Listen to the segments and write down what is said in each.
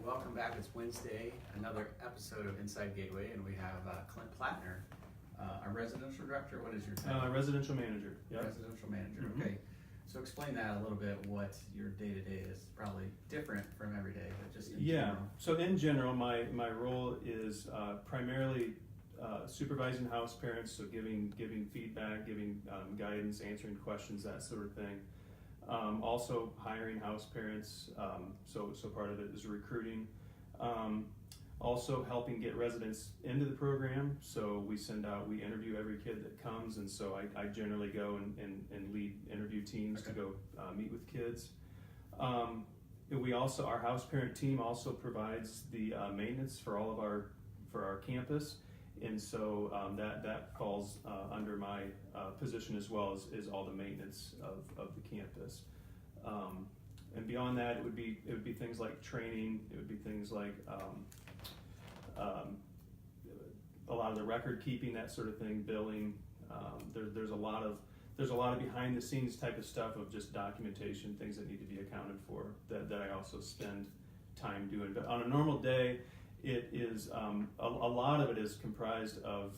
welcome back. It's Wednesday, another episode of Inside Gateway, and we have Clint Plattner, our residential director. What is your title? Residential manager. Yep. Residential manager. Mm-hmm. Okay. So explain that a little bit. What your day to day is. Probably different from every day, but just in general. So in general, my role is primarily supervising house parents, so giving feedback, giving guidance, answering questions, that sort of thing. Also hiring house parents, so part of it is recruiting. Also helping get residents into the program, so we interview every kid that comes, and so I generally go and lead interview teams to go meet with kids. Our house parent team also provides the maintenance for all of our campus, and so that falls under my position as well as all the maintenance of the campus. And beyond that, it would be things like training. It would be things like a lot of the record keeping, that sort of thing, billing. There's a lot of behind the scenes type of stuff of just documentation, things that need to be accounted for that I also spend time doing. But on a normal day, it is a lot of it is comprised of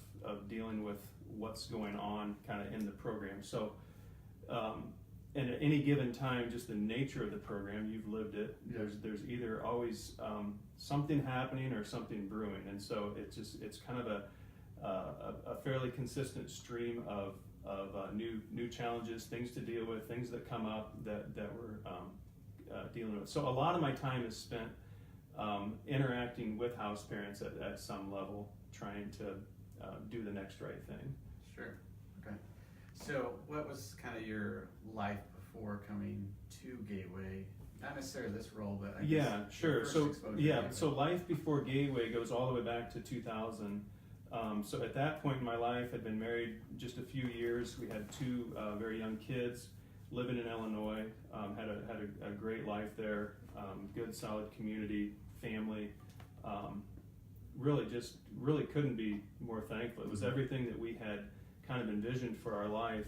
dealing with what's going on kind of in the program. So and at any given time, just the nature of the program, you've lived it, there's either always something happening or something brewing, and so it's kind of a fairly consistent stream of new challenges, things to deal with, things that come up that we're dealing with. So a lot of my time is spent interacting with house parents at some level, trying to do the next right thing. Sure. Okay. So what was kind of your life before coming to Gateway? Not necessarily this role, but I guess yeah, sure. So life before Gateway goes all the way back to 2000. So at that point in my life, I'd been married just a few years. We had two very young kids, living in Illinois. Had a great life there. Good, solid community, family. Really couldn't be more thankful. It was everything that we had kind of envisioned for our life.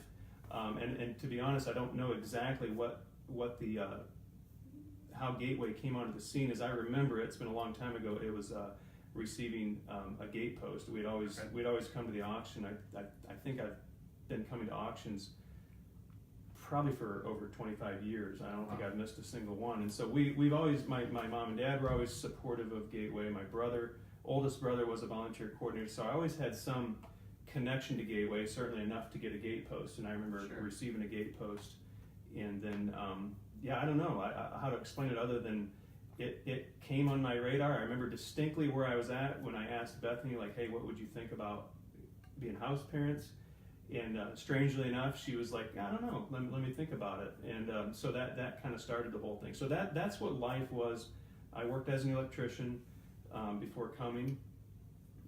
And to be honest, I don't know exactly what the how Gateway came onto the scene. As I remember, it's been a long time ago. It was receiving a gate post. We'd always come to the auction. I think I've been coming to auctions probably for over 25 years. I don't think I've missed a single one. And so we've always, my mom and dad were always supportive of Gateway. My oldest brother was a volunteer coordinator, so I always had some connection to Gateway, certainly enough to get a gate post. And I remember receiving a gate post, and then I don't know how to explain it other than it came on my radar. I remember distinctly where I was at when I asked Bethany, like, hey, what would you think about being house parents? And strangely enough, she was like, I don't know, let me think about it. And so that kind of started the whole thing. So that's what life was. I worked as an electrician before coming,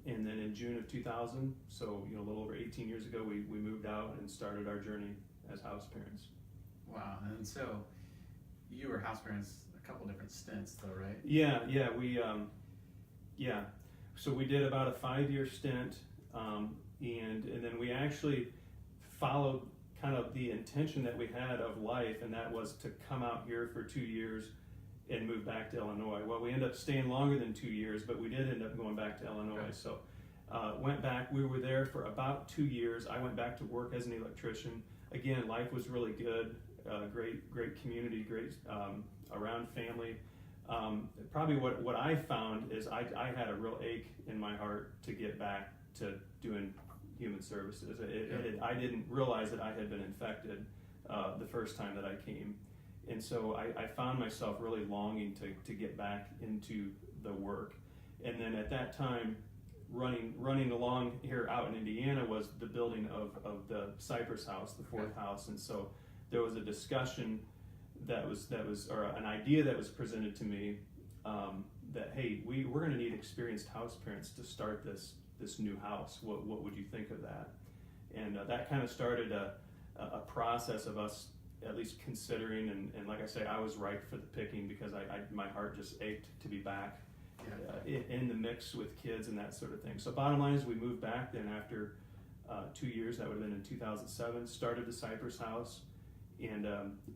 and then in June of 2000, so a little over 18 years ago, we moved out and started our journey as house parents. Wow. And so you were house parents a couple different stints, though, right? Yeah. So we did about a 5-year stint, and then we actually followed kind of the intention that we had of life, and that was to come out here for 2 years and move back to Illinois. Well, we ended up staying longer than 2 years, but we did end up going back to Illinois. Okay. So went back. We were there for about 2 years. I went back to work as an electrician. Again, life was really good. Great community, great around family. Probably what I found is I had a real ache in my heart to get back to doing human services. I didn't realize that I had been infected the first time that I came. And so I found myself really longing to get back into the work. And then at that time, running along here out in Indiana was the building of the Cypress House, the fourth house. And so there was a discussion that was or an idea that was presented to me that, hey, we're going to need experienced house parents to start this new house. What would you think of that? And that kind of started a process of us at least considering, and like I say, I was ripe for the picking because my heart just ached to be back in the mix with kids and that sort of thing. So bottom line is we moved back then after 2 years, that would have been in 2007, started the Cypress House, and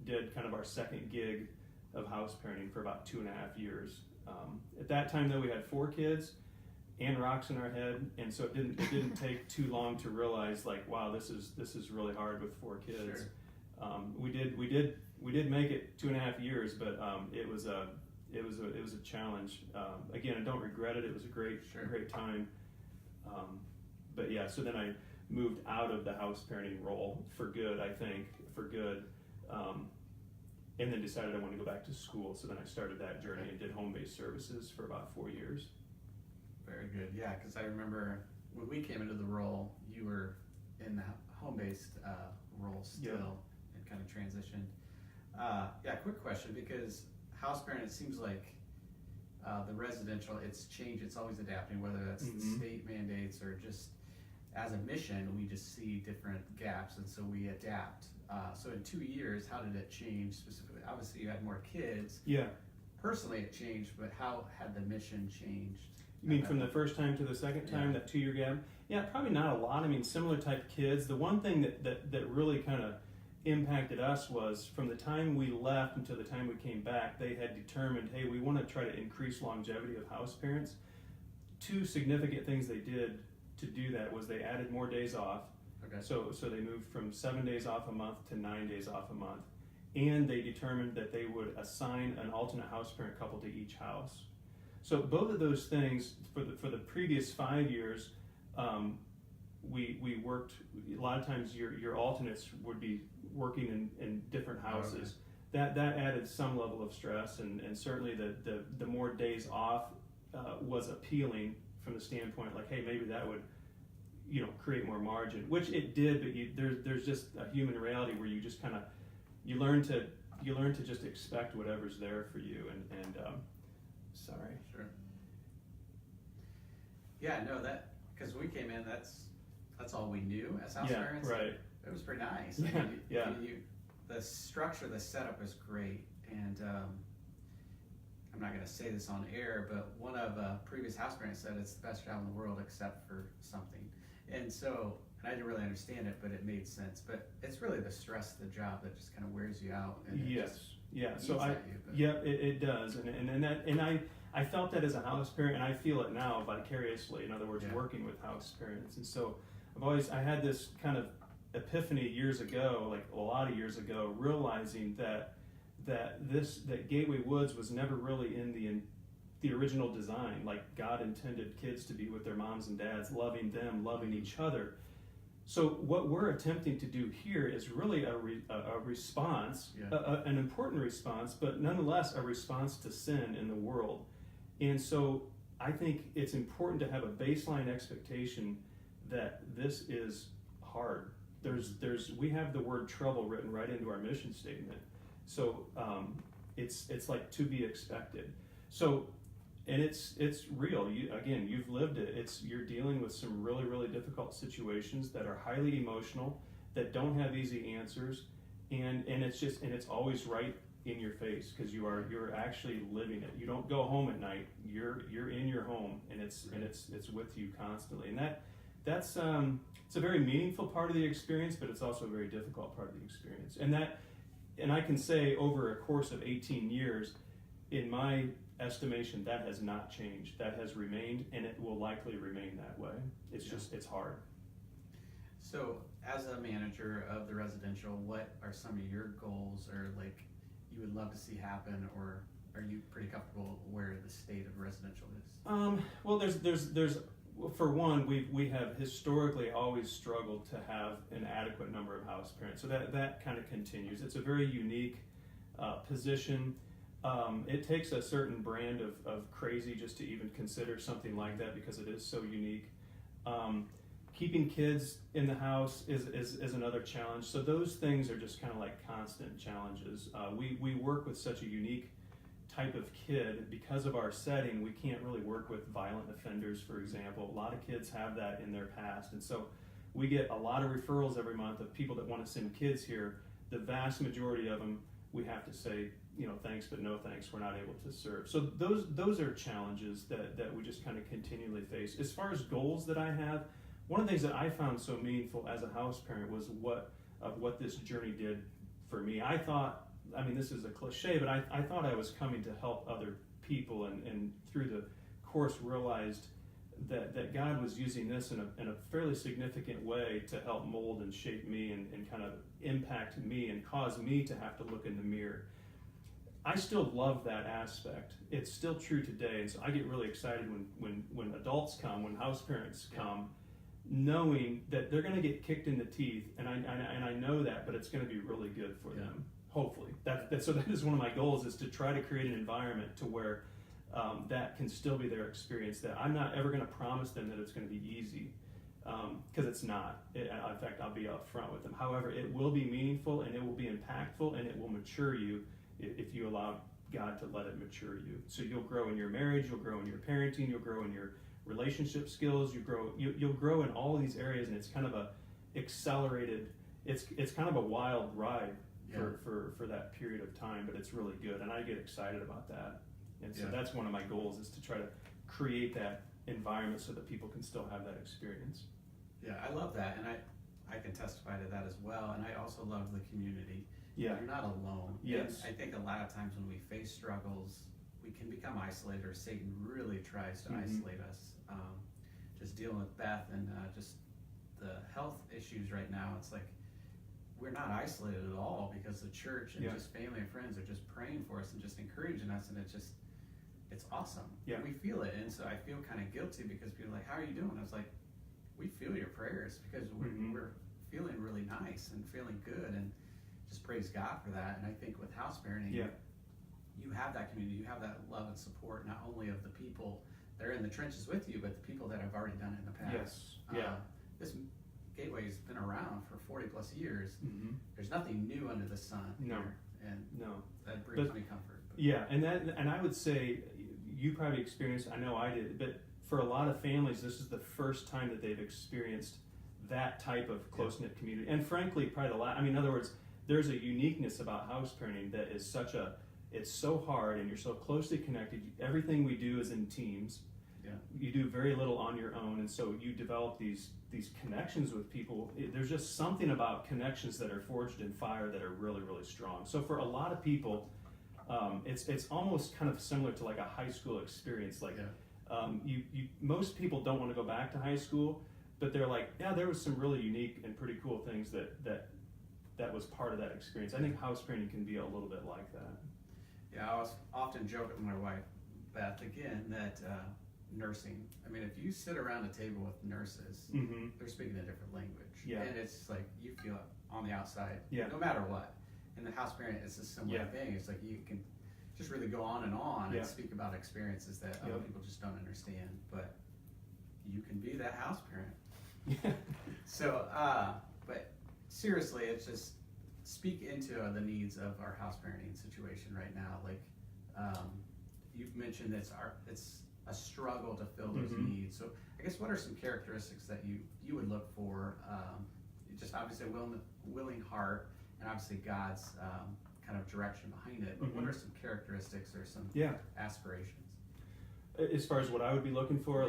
did kind of our second gig of house parenting for about 2.5 years. At that time, though, we had 4 kids and rocks in our head, and so it didn't take too long to realize, like, wow, this is really hard with 4 kids. Sure. We did make it 2.5 years, but it was a challenge. Again, I don't regret it. It was a great time. But yeah, so then I moved out of the house parenting role for good, and then decided I wanted to go back to school. So then I started that journey and did home-based services for about 4 years. Very good. Yeah, because I remember when we came into the role, you were in the home-based role still. Yep. And kind of transitioned. Yeah, quick question, because house parent, it seems like the residential, it's changed, it's always adapting, whether that's the state mandates or just as a mission, we just see different gaps, and so we adapt. So in 2 years, how did it change specifically? Obviously, you had more kids. Yeah. Personally, it changed, but how had the mission changed? You mean from the first time to the second time, that 2-year gap? Yeah, probably not a lot. I mean, similar type kids. The one thing that really kind of impacted us was from the time we left until the time we came back, they had determined, hey, we want to try to increase longevity of house parents. 2 significant things they did to do that was they added more days off. Okay. So they moved from 7 days off a month to 9 days off a month. And they determined that they would assign an alternate house parent couple to each house. So both of those things, for the previous 5 years, we worked, a lot of times your alternates would be working in different houses. Okay. That added some level of stress, and certainly the more days off was appealing from the standpoint, like, hey, maybe that would, create more margin, which it did, but there's just a human reality where you just kind of, you learn to just expect whatever's there for you, and sorry. Sure. Yeah, no, because we came in, that's all we knew as house parents. Right. It was pretty nice. Yeah. The structure, the setup is great, and I'm not going to say this on air, but one of previous house parents said it's the best job in the world except for something. And so, and I didn't really understand it, but it made sense. But it's really the stress of the job that just kind of wears you out. And So it does, and I felt that as a house parent, and I feel it now vicariously. In other words, working with house parents, and so I had this kind of epiphany years ago, like a lot of years ago, realizing that Gateway Woods was never really in the original design. Like, God intended kids to be with their moms and dads, loving them, loving each other. So what we're attempting to do here is really a response, an important response, but nonetheless a response to sin in the world. And so I think it's important to have a baseline expectation that this is hard. We have the word trouble written right into our mission statement. So it's like to be expected. So, and it's real. You've lived it. You're dealing with some really, really difficult situations that are highly emotional, that don't have easy answers, and it's always right in your face, because you're actually living it. You don't go home at night. You're in your home, and it's with you constantly. And that's it's a very meaningful part of the experience, but it's also a very difficult part of the experience. And I can say over a course of 18 years, in my estimation, that has not changed. That has remained, and it will likely remain that way. It's hard. So, as a manager of the residential, what are some of your goals, or like you would love to see happen, or are you pretty comfortable where the state of residential is? Well, there's for one, we have historically always struggled to have an adequate number of house parents. So that kind of continues. It's a very unique position. It takes a certain brand of crazy just to even consider something like that, because it is so unique. Keeping kids in the house is another challenge. So those things are just kind of like constant challenges. We work with such a unique type of kid. Because of our setting, we can't really work with violent offenders, for example. A lot of kids have that in their past, and so we get a lot of referrals every month of people that want to send kids here. The vast majority of them, we have to say, thanks, but no thanks, we're not able to serve. So those are challenges that we just kind of continually face. As far as goals that I have, one of the things that I found so meaningful as a house parent was what this journey did for me. I thought I mean, this is a cliche, but I thought I was coming to help other people, and through the course realized that God was using this in a fairly significant way to help mold and shape me and kind of impact me and cause me to have to look in the mirror. I still love that aspect. It's still true today, and so I get really excited when adults come, when house parents come, knowing that they're going to get kicked in the teeth, and I know that, but it's going to be really good for them. Hopefully, so that is one of my goals, is to try to create an environment to where that can still be their experience. That I'm not ever going to promise them that it's going to be easy, because it's not. In fact, I'll be upfront with them. However, it will be meaningful, and it will be impactful, and it will mature you if you allow God to let it mature you. So you'll grow in your marriage, you'll grow in your parenting, you'll grow in your relationship skills, you'll grow in all of these areas, and it's kind of a accelerated. It's kind of a wild ride for that period of time, but it's really good, and I get excited about that. And so that's one of my goals, is to try to create that environment so that people can still have that experience. Yeah, I love that, and I can testify to that as well. And I also love the community. Yeah, you're not alone. Yes, and I think a lot of times when we face struggles, we can become isolated, or Satan really tries to isolate us. Just dealing with Beth and just the health issues right now, it's like we're not isolated at all, because the church and just family and friends are just praying for us and just encouraging us, and it's awesome. Yeah, we feel it, and so I feel kind of guilty because people are like, "How are you doing?" I was like, "We feel your prayers, because we're feeling really nice and feeling good, and just praise God for that." And I think with house parenting, you have that community, you have that love and support, not only of the people that are in the trenches with you, but the people that have already done it in the past. This Gateway's been around for 40 plus years. There's nothing new under the sun here, and that brings me comfort. Yeah, and I would say you probably experienced, I know I did, but for a lot of families, this is the first time that they've experienced that type of close-knit community. And frankly, probably in other words, there's a uniqueness about house parenting that is it's so hard, and you're so closely connected. Everything we do is in teams. You do very little on your own, and so you develop these connections with people. There's just something about connections that are forged in fire that are really, really strong. So for a lot of people, it's almost kind of similar to like a high school experience. Like most people don't want to go back to high school, but they're like, there was some really unique and pretty cool things that was part of that experience. I think house parenting can be a little bit like that. Yeah, I was often joking with my wife, Beth, again, that nursing, I mean, if you sit around a table with nurses, they're speaking a different language. And it's like you feel it on the outside, no matter what. And the house parent, it's a similar thing. It's like you can just really go on and speak about experiences that other people just don't understand, but you can be that house parent. So, but seriously, it's just speak into the needs of our house parenting situation right now. Like you've mentioned, it's a struggle to fill those needs. So I guess what are some characteristics that you would look for? Just obviously a willing heart, and obviously God's kind of direction behind it. But what are some characteristics or some aspirations? As far as what I would be looking for,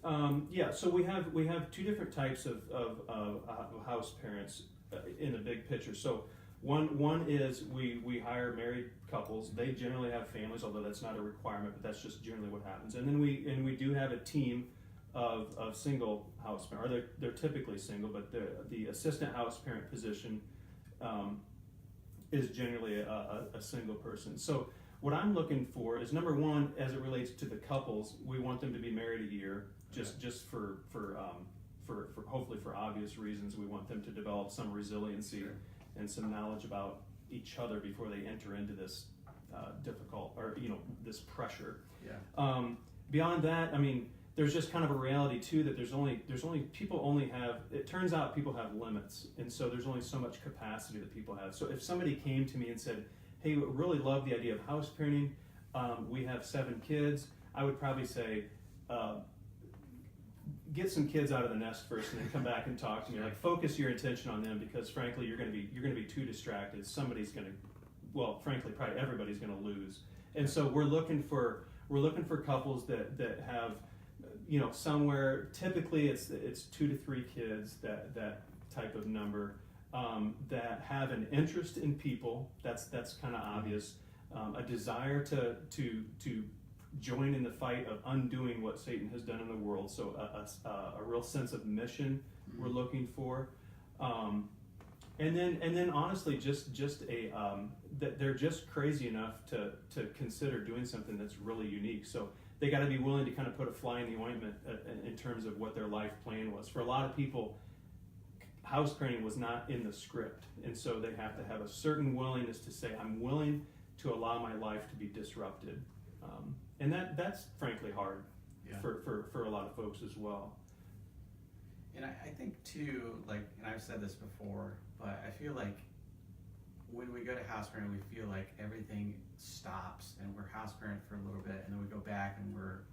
so we have two different types of house parents in the big picture. So one is we hire married couples. They generally have families, although that's not a requirement, but that's just generally what happens. And then we do have a team of single house parents, or they're typically single, but the assistant house parent position is generally a single person. So what I'm looking for is, number one, as it relates to the couples, we want them to be married a year, just for hopefully for obvious reasons. We want them to develop some resiliency and some knowledge about each other before they enter into this difficult, or this pressure. Beyond that, I mean, there's just kind of a reality too that there's only people only have. It turns out people have limits, and so there's only so much capacity that people have. So if somebody came to me and said, "Hey, we really love the idea of house parenting. We have 7 kids," I would probably say, get some kids out of the nest first, and then come back and talk to me. Like, focus your attention on them, because frankly, you're going to be too distracted. Somebody's going to, well, frankly, probably everybody's going to lose. And so we're looking for couples that have, somewhere, typically it's 2 to 3 kids, that type of number. that have an interest in people. That's kind of obvious. A desire to join in the fight of undoing what Satan has done in the world. So a real sense of mission we're looking for. And then honestly, just a that they're just crazy enough to consider doing something that's really unique. So they got to be willing to kind of put a fly in the ointment in terms of what their life plan was. For a lot of people, house parenting was not in the script, and so they have to have a certain willingness to say, I'm willing to allow my life to be disrupted. And that's frankly hard for a lot of folks as well. And I think too, like, and I've said this before, but I feel like when we go to house parent, we feel like everything stops and we're house parent for a little bit, and then we go back and we're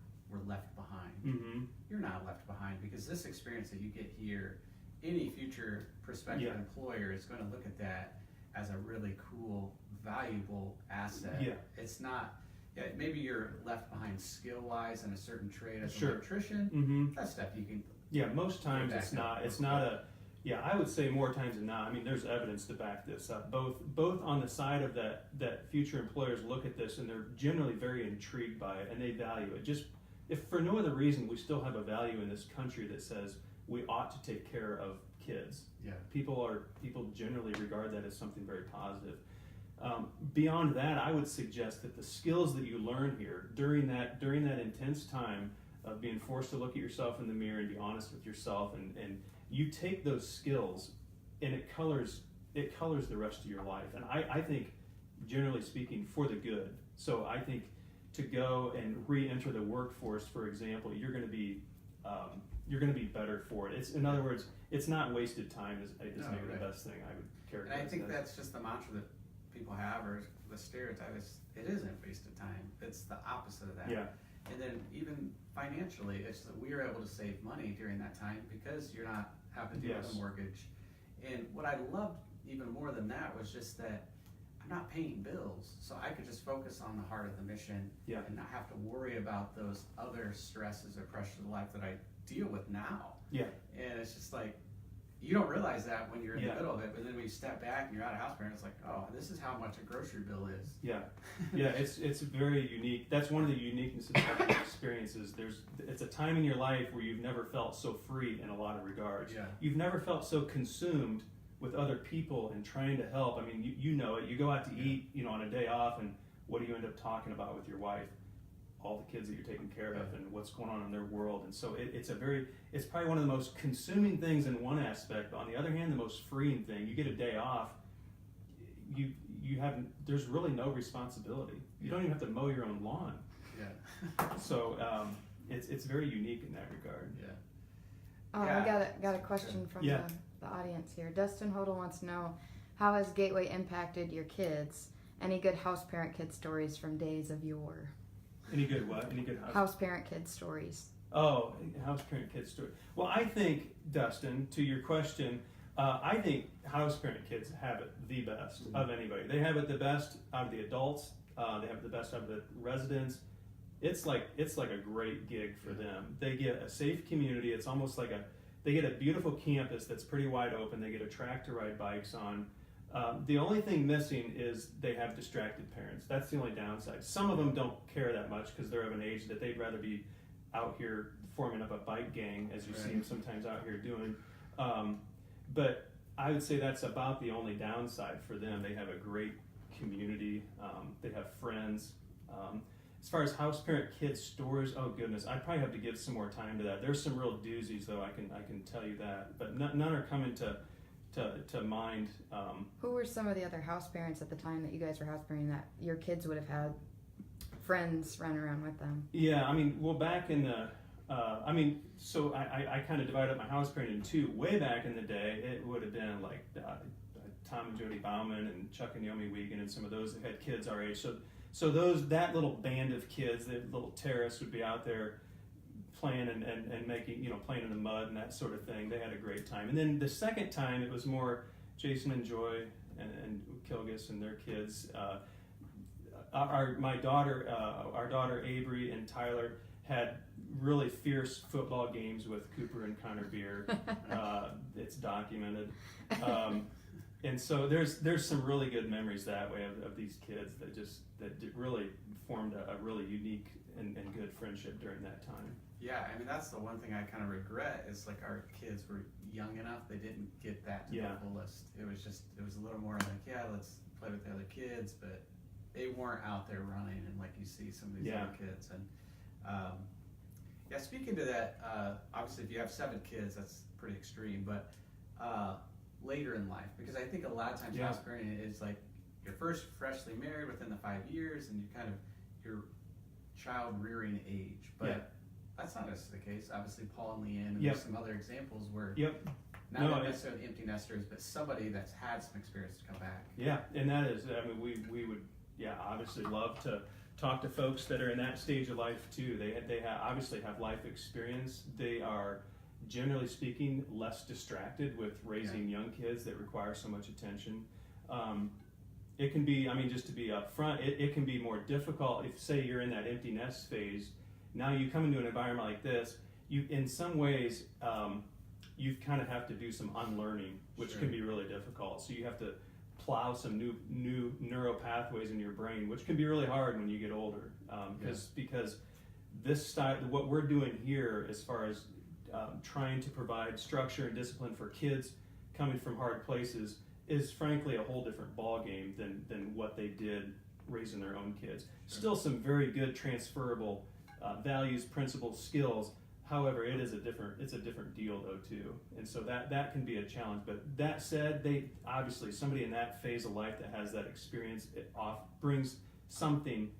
left behind. Mm-hmm. You're not left behind, because this experience that you get here, any future prospective employer is going to look at that as a really cool, valuable asset. Yeah. It's not, maybe you're left behind skill-wise in a certain trade as an Sure. electrician. Mm-hmm. That stuff you can. Yeah, most times back it's up. not a. Yeah, I would say more times than not. I mean, there's evidence to back this up. Both on the side of that future employers look at this and they're generally very intrigued by it and they value it. Just if for no other reason, we still have a value in this country that says we ought to take care of kids. Yeah. People generally regard that as something very positive. Beyond that, I would suggest that the skills that you learn here during that intense time of being forced to look at yourself in the mirror and be honest with yourself, and you take those skills and it colors the rest of your life. And I think, generally speaking, for the good. So I think to go and re-enter the workforce, for example, you're going to be better for it. In other words, it's not wasted time is maybe the best thing I would characterize. And I think that's just the mantra that people have, or the stereotype is, it isn't wasted time. It's the opposite of that. Yeah. And then even financially, it's that we are able to save money during that time because you're not having to deal with a mortgage. And what I loved even more than that was just that I'm not paying bills, so I could just focus on the heart of the mission and not have to worry about those other stresses or pressures of life that I deal with now. Yeah. And it's just like, you don't realize that when you're in the middle of it, but then when you step back and you're out of house parent, it's like, oh, this is how much a grocery bill is. Yeah, yeah, it's very unique. That's one of the uniquenesses of the experiences. It's a time in your life where you've never felt so free in a lot of regards. Yeah. You've never felt so consumed with other people and trying to help. I mean, you know it. You go out to eat, on a day off, and what do you end up talking about with your wife? All the kids that you're taking care of and what's going on in their world. And so it's probably one of the most consuming things in one aspect, but on the other hand, the most freeing thing. You get a day off, there's really no responsibility. You don't even have to mow your own lawn. Yeah. So it's very unique in that regard. Yeah. I got a question from the audience here. Dustin Hodel wants to know, how has Gateway impacted your kids? Any good house parent kid stories from days of yore? Any good what? Any good house parent kid stories? Oh, house parent kid story. Well, I think, Dustin, to your question, I think house parent kids have it the best of anybody. They have it the best out of the adults. They have it the best out of the residents. It's like a great gig for them. They get a safe community. It's almost like they get a beautiful campus that's pretty wide open. They get a track to ride bikes on. The only thing missing is they have distracted parents. That's the only downside. Some of them don't care that much because they're of an age that they'd rather be out here forming up a bike gang, as you see them sometimes out here doing. But I would say that's about the only downside for them. They have a great community. They have friends. As far as house parent kids stories, oh goodness, I'd probably have to give some more time to that. There's some real doozies, though. I can tell you that, but none are coming to mind. Who were some of the other house parents at the time that you guys were house parenting that your kids would have had friends running around with them? Yeah, I mean, well, back in the, so I kind of divided up my house parenting in two. Way back in the day, it would have been like Tom and Jody Bauman and Chuck and Yomi Wiegand and some of those that had kids our age. So that little band of kids, the little terrorists, would be out there playing and making, playing in the mud and that sort of thing. They had a great time. And then the second time, it was more Jason and Joy and Kilgus and their kids. Our daughter Avery and Tyler had really fierce football games with Cooper and Connor Beer. It's documented. And so there's some really good memories that way of these kids that really formed a really unique and good friendship during that time. Yeah, I mean, that's the one thing I kind of regret is like our kids were young enough, they didn't get that to the fullest. It was a little more like, yeah, let's play with the other kids, but they weren't out there running and like you see some of these other kids. And speaking to that, obviously if you have 7 kids, that's pretty extreme, but later in life, because I think a lot of times house parenting is like you're first freshly married within the 5 years and you kind of your child rearing age, but that's not necessarily the case. Obviously Paul and Leanne, and there's some other examples where not necessarily empty nesters, but somebody that's had some experience to come back. Yeah, and that is, I mean, we would obviously love to talk to folks that are in that stage of life too. They obviously have life experience. They are, generally speaking, less distracted with raising young kids that require so much attention. It can be, I mean, just to be upfront, it can be more difficult if, say, you're in that empty nest phase. Now you come into an environment like this, you, in some ways, you kind of have to do some unlearning, which can be really difficult. So you have to plow some new neural pathways in your brain, which can be really hard when you get older. Because this style, what we're doing here, as far as trying to provide structure and discipline for kids coming from hard places, is frankly a whole different ball game than what they did raising their own kids. Still some very good transferable values, principles, skills. However, it's a different deal though too, and so that can be a challenge. But that said, they obviously, somebody in that phase of life that has that experience, brings something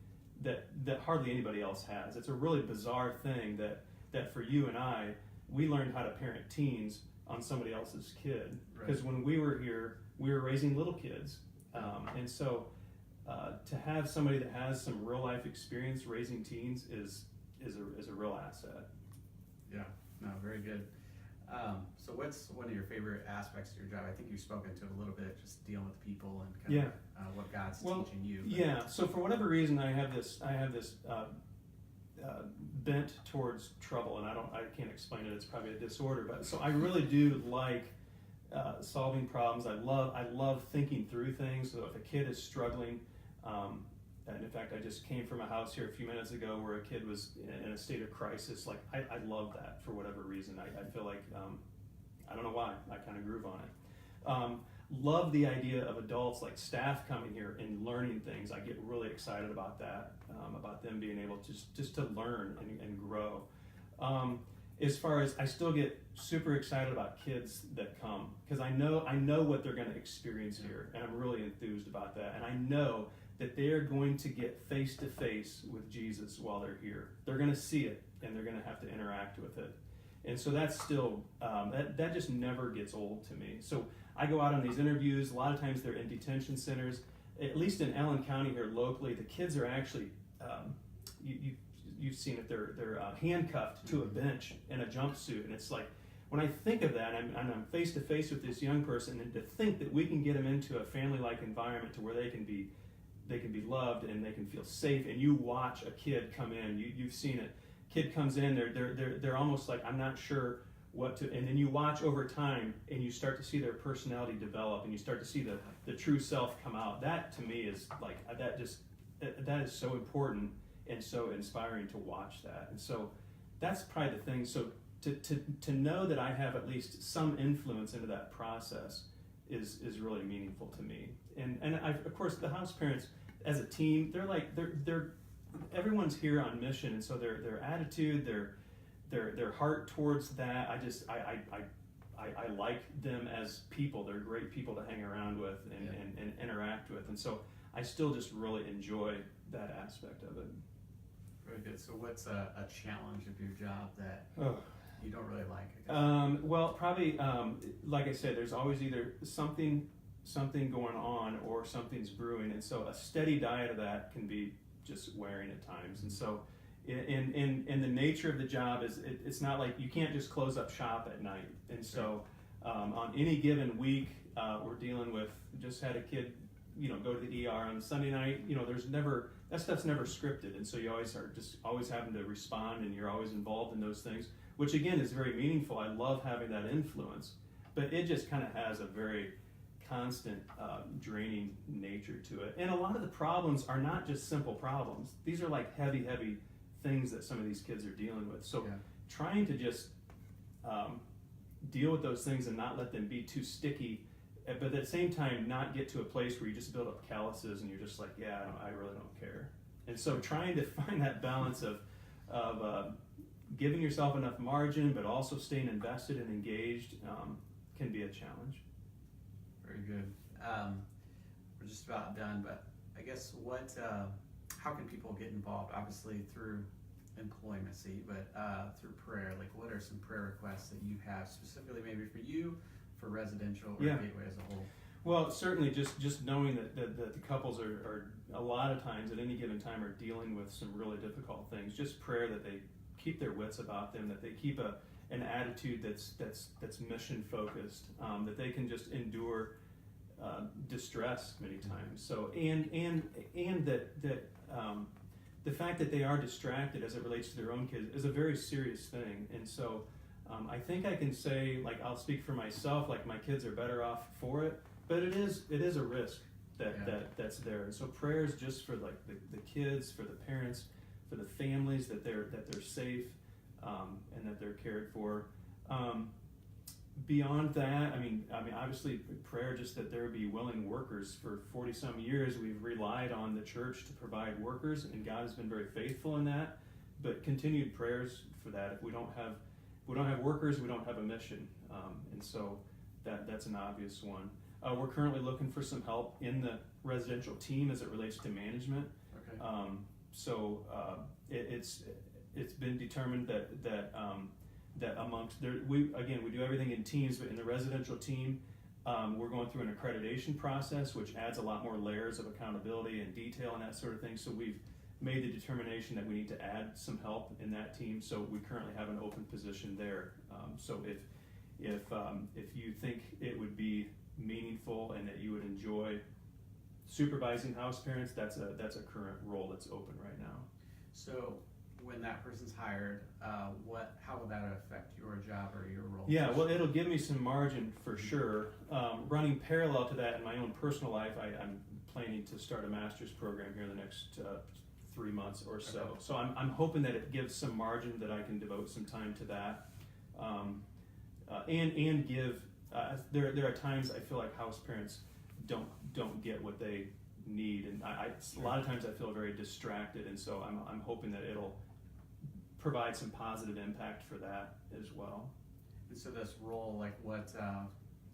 that hardly anybody else has. It's a really bizarre thing that for you and I, we learned how to parent teens on somebody else's kid, because when we were here, we were raising little kids, and so to have somebody that has some real life experience raising teens is a real asset. Yeah, no, very good. So what's one of your favorite aspects of your job? I think you've spoken to it a little bit, just dealing with people and kind of what God's teaching you. But. Yeah, so for whatever reason, I have this bent towards trouble, and I can't explain it. It's probably a disorder, but so I really do like solving problems. I love thinking through things. So if a kid is struggling, and in fact, I just came from a house here a few minutes ago where a kid was in a state of crisis. Like, I love that for whatever reason. I feel like, I don't know why, I kind of groove on it. Love the idea of adults, like staff coming here and learning things. I get really excited about that, about them being able to just to learn and grow. As far as, I still get super excited about kids that come, because I know what they're going to experience here, and I'm really enthused about that. And I know that they are going to get face to face with Jesus while they're here. They're going to see it, and they're going to have to interact with it. And so that's still, that just never gets old to me. So I go out on these interviews. A lot of times they're in detention centers. At least in Allen County here locally, the kids are actually, you've seen it, they're handcuffed to a bench in a jumpsuit. And it's like, when I think of that, and I'm face to face with this young person, and to think that we can get them into a family-like environment to where they can be loved and they can feel safe, and you watch a kid come in, you've seen it. Kid comes in, they're almost like, I'm not sure what to, and then you watch over time and you start to see their personality develop, and you start to see the true self come out. That to me is like, that is so important and so inspiring to watch that. And so that's probably the thing. So to know that I have at least some influence into that process is really meaningful to me. And of course, the house parents as a team, they're everyone's here on mission, and so their attitude, their heart towards that, I like them as people. They're great people to hang around with and interact with, and so I still just really enjoy that aspect of it. Very good. So what's a challenge of your job that you don't really like, I guess? Well, probably, like I said, there's always either something going on or something's brewing, and so a steady diet of that can be just wearing at times. And so in the nature of the job is it's not like you can't just close up shop at night. And so on any given week, we're dealing with, just had a kid go to the ER on Sunday night. That stuff's never scripted, and so you always having to respond, and you're always involved in those things, which again is very meaningful. I love having that influence, but it just kind of has a very constant draining nature to it. And a lot of the problems are not just simple problems. These are like heavy things that some of these kids are dealing with. So trying to just deal with those things and not let them be too sticky, but at the same time not get to a place where you just build up calluses and you're just like, I really don't care. And so trying to find that balance of giving yourself enough margin but also staying invested and engaged can be a challenge. Very good. We're just about done, but I guess how can people get involved? Obviously through employment, but through prayer. Like, what are some prayer requests that you have specifically, maybe for you, for residential or Gateway as a whole? Well, certainly just knowing that the couples are a lot of times at any given time are dealing with some really difficult things. Just prayer that they keep their wits about them, that they keep an attitude that's mission focused, that they can just endure distress many times. So and that the fact that they are distracted as it relates to their own kids is a very serious thing. And so I think I can say, like, I'll speak for myself, like my kids are better off for it, but it is a risk that's there. And so prayers just for like the kids, for the parents, for the families, that they're safe and that they're cared for. Beyond that, I mean, obviously prayer just that there be willing workers. For 40 some years, we've relied on the church to provide workers, and God has been very faithful in that. But continued prayers for that. If we don't have workers, we don't have a mission, and so that's an obvious one. We're currently looking for some help in the residential team as it relates to management. Okay. It's been determined that amongst we do everything in teams, but in the residential team, we're going through an accreditation process, which adds a lot more layers of accountability and detail and that sort of thing. So we've made the determination that we need to add some help in that team. So we currently have an open position there. So if you think it would be meaningful and that you would enjoy supervising house parents, that's a current role that's open right now. So when that person's hired, how will that affect your job or your role? Yeah, well, it'll give me some margin for sure. Running parallel to that in my own personal life, I'm planning to start a master's program here in the next 3 months or so. Okay. So I'm hoping that it gives some margin that I can devote some time to that, and give. There are times I feel like house parents don't get what they need, and a lot of times I feel very distracted, and so I'm hoping that it'll provide some positive impact for that as well. And so this role, like what,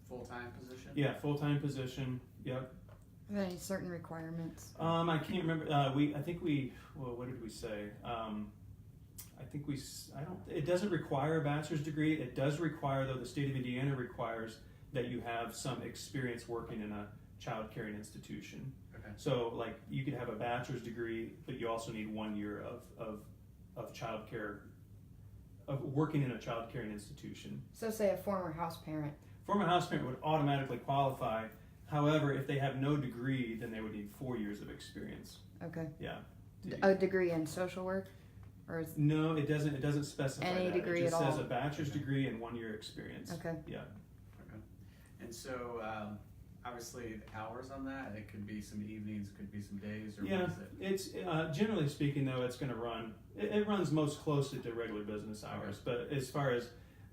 full-time position? Yeah, full-time position. Yep. Are there any certain requirements? I can't remember. What did we say? It doesn't require a bachelor's degree. It does require, though, the state of Indiana requires that you have some experience working in a child caring institution. Okay. So, like, you could have a bachelor's degree, but you also need 1 year of child care, of working in a child caring institution. So say a former house parent. Former house parent would automatically qualify. However, if they have no degree, then they would need 4 years of experience. Okay. Yeah. A degree in social work? No, it doesn't specify any that. degree it just at all. says a bachelor's degree and 1 year experience. Okay. Yeah. Okay. And so, obviously, the hours on that, it could be some evenings, could be some days, or what is it? It's generally speaking, though, it's going to run. It runs most closely to regular business hours. Okay. But as far as,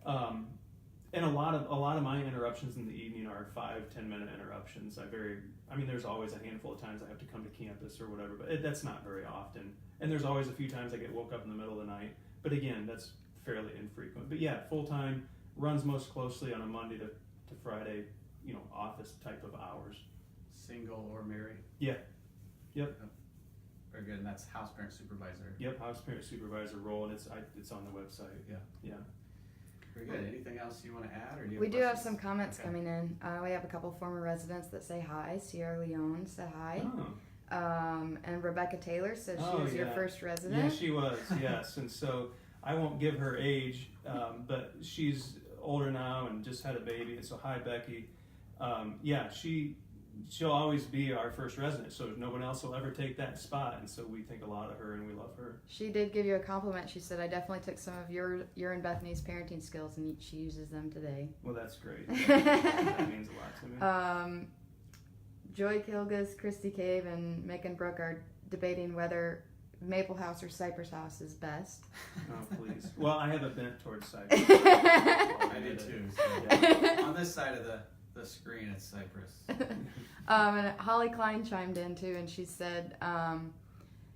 and a lot of my interruptions in the evening are 5-10 minute interruptions. There's always a handful of times I have to come to campus or whatever, but that's not very often. And there's always a few times I get woke up in the middle of the night. But again, that's fairly infrequent. But yeah, full time, runs most closely on a Monday to Friday, office type of hours. Single or married? Yeah. Yep. Very good. And that's house parent supervisor. Yep, house parent supervisor role, and it's on the website. Yeah. Very good. Anything else you want to add, or do you have We do have questions? some comments Okay. coming in. We have a couple former residents that say hi. Sierra Leone said hi. Oh. And Rebecca Taylor said she was your first resident. Yeah, she was, yes. And so I won't give her age, but she's older now and just had a baby. And so, hi, Becky. she'll always be our first resident, so no one else will ever take that spot, and so we think a lot of her and we love her. She did give you a compliment. She said, I definitely took some of your and Bethany's parenting skills, and she uses them today. Well, that's great. That means a lot to me. Joy Kilgus, Christy Cave, and Macon Brook are debating whether Maple House or Cypress House is best. Oh, please. Well, I have a bent towards Cypress. I did too. So yeah. On this side of the screen, it's Cypress. And Holly Klein chimed in too, and she said,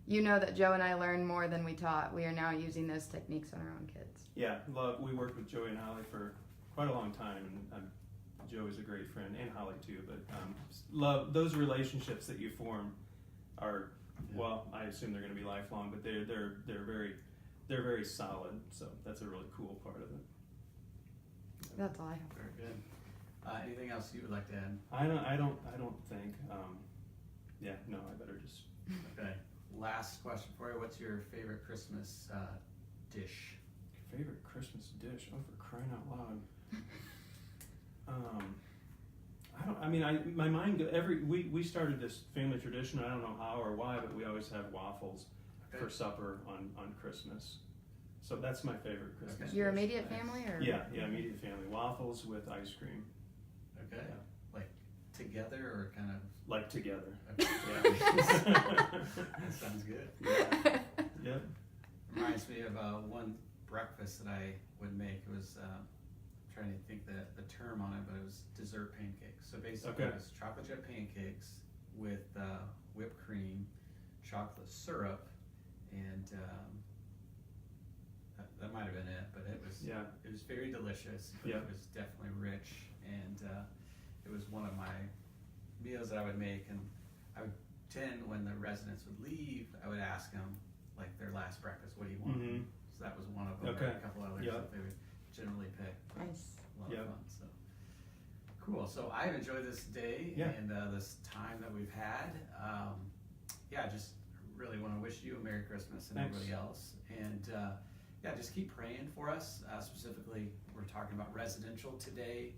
you know that Joe and I learned more than we taught. We are now using those techniques on our own kids. Yeah, we worked with Joey and Holly for quite a long time, and Joe is a great friend, and Holly too, but love those relationships that you form are, well, I assume they're going to be lifelong, but they're very solid, so that's a really cool part of it. That's all I have. Very good. Anything else you would like to add? I don't think. No, I better just. Okay. Last question for you. What's your favorite Christmas dish? Favorite Christmas dish? Oh, for crying out loud. My mind we started this family tradition. I don't know how or why, but we always have waffles for supper on Christmas. So that's my favorite Christmas dish. Your immediate family, or Yeah, immediate family. Waffles with ice cream. Okay. Yeah. Like together or kind of Like together. Okay. Yeah. That sounds good. Yep. Reminds me of one breakfast that I would make. It was trying to think the term on it, but it was dessert pancakes. So basically, it was chocolate chip pancakes with whipped cream, chocolate syrup, and that might have been it. But it was very delicious. But it was definitely rich, and it was one of my meals that I would make. And I would tend, when the residents would leave, I would ask them like their last breakfast, what do you want? Mm-hmm. So that was one of them. Okay. And a couple others that they would generally pick. Nice. A lot of fun. So cool. So I've enjoyed this day and this time that we've had. Just really want to wish you a Merry Christmas and everybody else. And just keep praying for us. Specifically, we're talking about residential today.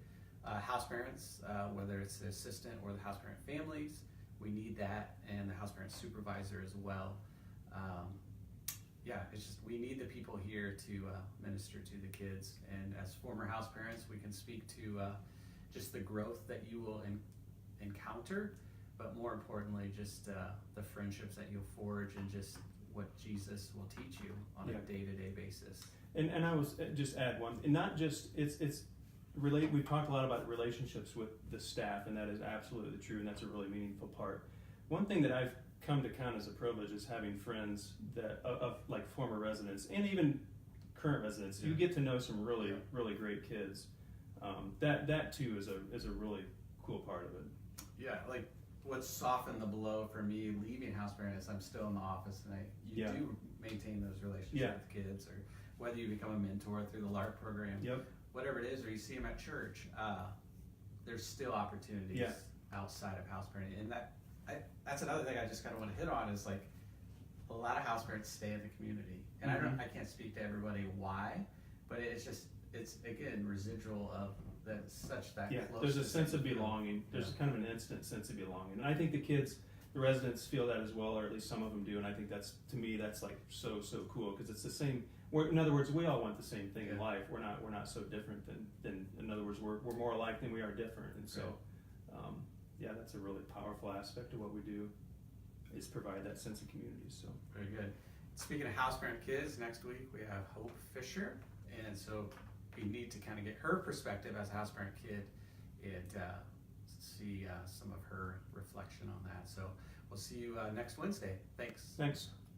House parents, whether it's the assistant or the house parent families, we need that, and the house parent supervisor as well. It's just we need the people here to minister to the kids, and as former house parents, we can speak to just the growth that you will encounter, but more importantly, just the friendships that you'll forge, and just what Jesus will teach you on a day-to-day basis. And I was just add one, and not just it's relate. We've talked a lot about relationships with the staff, and that is absolutely true, and that's a really meaningful part. One thing that I've come to count as a privilege is having friends that of like former residents and even current residents. You get to know some really great kids. That too is a really cool part of it. Yeah, like what's softened the blow for me leaving house parent is I'm still in the office, and you do maintain those relationships with kids, or whether you become a mentor through the LARC program, whatever it is, or you see them at church. There's still opportunities outside of house parenting, and that's another thing I just kind of want to hit on is like a lot of house parents stay in the community, and I can't speak to everybody why, but it's again residual of that close. There's a sense of belonging. There's kind of an instant sense of belonging, and I think the residents feel that as well, or at least some of them do, and I think that's like so cool, because it's the same. In other words, we all want the same thing in life. We're not so different than in other words, we're more alike than we are different, and so that's a really powerful aspect of what we do, is provide that sense of community. So very good. Speaking of house parent kids, next week we have Hope Fisher, and so we need to kind of get her perspective as a house parent kid and see some of her reflection on that. So we'll see you next Wednesday. Thanks.